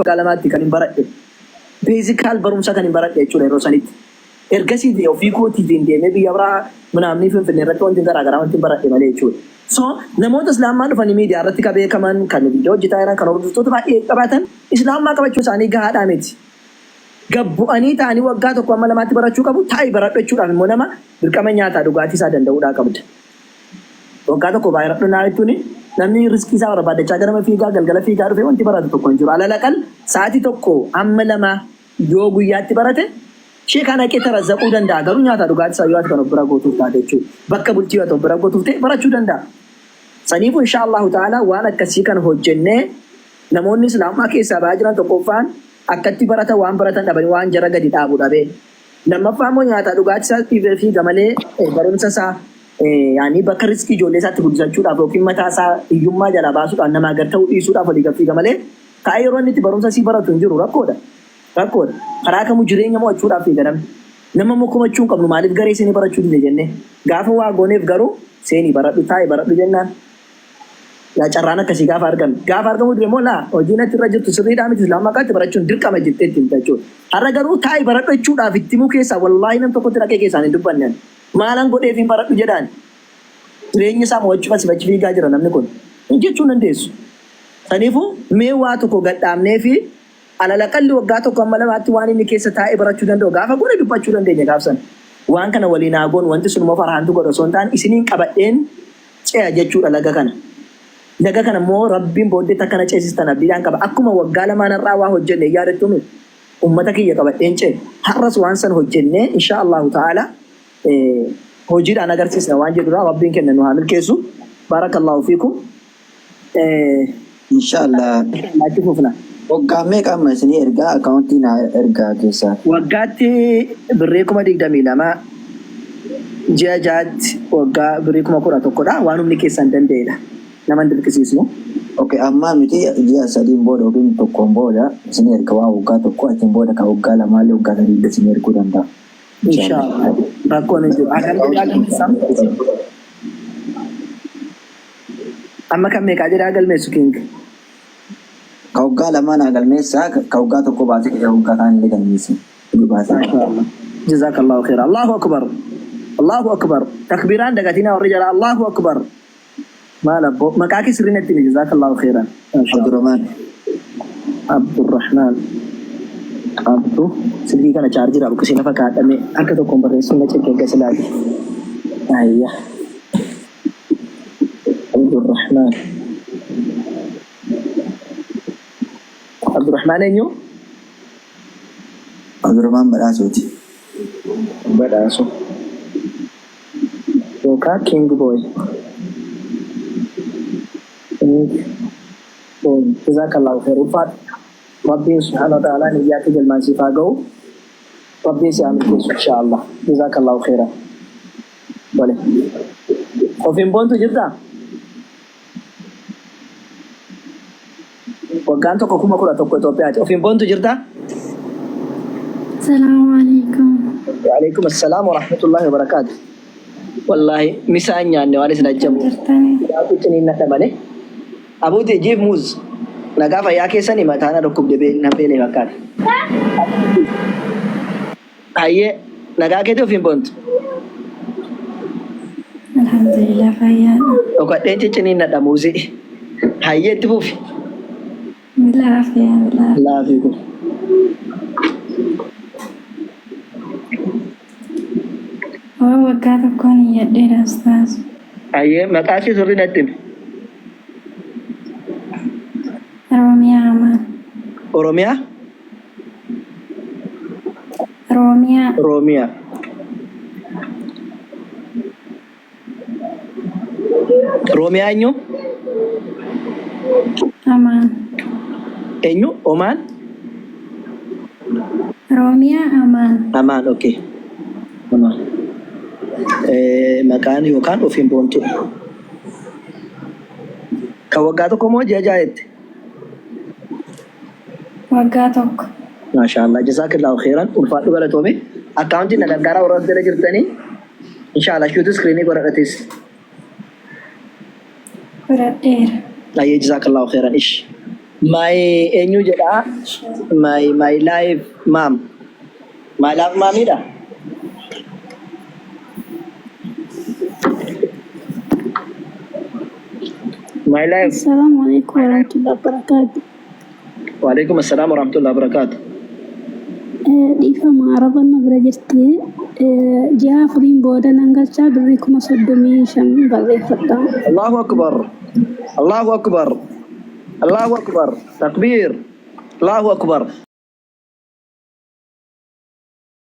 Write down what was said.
qalamaatti kan hin baradhe. Beezikaal barumsa kan hin baradhe jechuudha yeroo sanitti. Ergasii ofii kootiitiin deemee biyya biraa Finfinnee irratti wanti garaagaraa wanti baradhe malee jechuudha. So namoota islaamaa dhufanii miidiyaa irratti kan beekaman kan viidiyoo hojjetaa jiran kan hordoftoota baay'ee qabaatan islaamaa qabachuu isaanii gahaadhaa miti. Gabbu'anii ta'anii waggaa tokko amma lamaatti barachuu qabu taa'ii baradhu jechuudhaaf immoo nama dirqama nyaataa dhugaatii isaa danda'uudhaa qabda. Waggaa tokko baay'ee naa jechuun namni riskii isaa barbaadachaa ganama fiigaa galgala fiigaa dhufee wanti baratu tokko hin jiru. Alalaqal sa'aatii tokko amma lama yoo guyyaatti barate ishee kana qeeta razzaquu danda'a. Garuu nyaata dhugaatii isaa yoo ati kan of bira gootuuf taate jechuudha. Bakka bultii yoo ta'u bira gootuuf ta'e barachuu danda'a. Saniifuu inshaallahu ta'ala waan akkasii kan hojjennee namoonni islaamaa keessaa ba'aa jiran tokkoffaan akkatti barata waan baratan dhabanii waan jara gadi dhaabu dhabee. Lammaffaa immoo nyaata dhugaatii isaa fiiga malee barumsa isaa yaani bakka riskii ijoollee isaatti guddisachuudhaaf yookiin mataa isaa hiyyummaa jalaa baasuudhaan namaa gad ta'uu dhiisuudhaaf walii gad fiiga malee taa'ee yeroo inni itti barumsa sii baratu hin jiru rakkoodha. Rakkoodha. Karaa kamuu jireenya mo'achuudhaaf fiigadame. Nama mokomachuu hin qabnu maaliif garee seenii barachuu dide jennee gaafa waa gooneef garuu seenii baradhu taa'ee baradhu jennaan. Yaa carraan akkasii gaafa argamu. Gaafa argamu deemoo laa hojiin ati irra jirtu sirriidhaa miti islaamaa qaatti barachuun dirqama jettee ittiin jechuudha. Har'a garuu taa'ee baradhu jechuudhaaf itti muu keessaa wallaahi nam tokkotti dhaqee keessaan hin dubbanne. Maalan godheef hin baradhu jedhaan. Jireenya isaa mo'achuuf asii bachi fiigaa jira namni kun. Hin jechuun dandeessu. Saniifuu mee waa tokko gadhaabnee fi alalaqalli waggaa tokko amma lamaatti waan inni keessa taa'ee barachuu danda'u gaafa goone dubbachuu dandeenya gaafsan. Waan kana waliin haa goonu wanti sun immoo farahantu godha osoo hin taane isiniin qabadheen ce'a jechuudha laga kana. Laga kana immoo rabbiin booddee akkana ceesistan abdiidhaan qaba. Akkuma waggaa lamaan irraa waa hojjenne yaadattume uummata kiyya qabadheen ce'e. Har'as waan san hojjennee inshaallahu ta'ala hojiidhaan agarsiisna waan jedhudha rabbiin kenna nu haa milkeessu. Barakallahu fiikum. Inshaallah. Laatti fufna. Waggaa meeqa amma isinii ergaa akkaawuntii na ergaa keessaa? Waggaatti birrii 22 ji'a jaatti waggaa birrii 11,000dha waan humni keessan danda'edha. Nama dirqisiisnu. Okay, amma miti ji'a sadiin booda yookiin tokkoon booda isinii erga waa waggaa tokko achiin booda kan waggaa lamaallee waggaa sadiillee isinii erguu danda'a. Inshaallah. Rakkoon hin jiru. Amma kan meeqaa jedhaa galmeessu keenya? Ka waggaa lamaan galmeessaa ka waggaa tokko baasee ka waggaa kaanillee galmeessi. Jazakallahu khaira. Allahu akbar. Allahu akbar. Takbiraan dagatina warri jala Allahu akbar. Maala maqaa kee sirriin itti jazakallahu khairan. Abdurrahman. Abdurrahman. Abdu silbii kana chaarjii bukkisee lafa kaadhame akka tokkoon barreessuun na cekkee gasilaati. Ayya. Abdurrahman. Abdurrahman eenyu? Abdurrahman badhaasuuti. Badhaasu. Yookaan King Boy. Jazakallahu khair. Ufat Rabbi subhanahu wa ta'ala niyyati jalman sifagau. Rabbi si amin kesu insyaallah. Jazakallahu khairan. Boleh. Ofin bontu jirta? Waggaan tokko kuma kudha tokko Itoophiyaati. Ofin bontu jirta? Assalamualaikum. Waalaikumsalam warahmatullahi wabarakatuh. Wallahi misaan nyaanne waan isin ajjabu. Kuttiniin na dhabane. Abuuti jiif muuz. Nagaa fayyaa keessanii mataana dhukkubdee nambeelee fakkaata. Hayyee nagaa keetii ofiin boontu. Alhamdulillah fayyaa. Dhokadheen cicciniin na dhamuusi. Hayyee itti fufi. Laafiyaa. Laafii kun. Waggaa tokkoon iyyadheedha ustaas. Hayyee maqaa kee sirrii natti himi. Oromiyaa Amaan. Oromiyaa? Oromiyaa. Oromiyaa eenyu? Amaan. Eenyu? Omaan? Oromiyaa Amaan. Amaan, okay. Amaan. Maqaan yookaan ofiin boontu. Kan waggaa tokko moo ji'a jaayetti? Waggaa tokko. Maashaallah jazakallahu khairan ulfaadhu galatoome akkaawuntiin na gargaaraa warra jala jirtanii inshaallah shuutu iskiriinii godhadhatis. Godhadheera. Ayyee jazakallahu khairan ish my eenyu jedha my life mom my life mamidha my life. Assalamualaikum warahmatullahi wabarakatuh. Waalaikum assalam warahmatullahi wabarakatuh. Dhiifa maarabanna bira jirti. Ji'a afuriin booda nan galchaa birrii 35,000 barreeffadha. Allahu akbar. Allahu akbar. Allahu akbar. Takbir. Allahu akbar.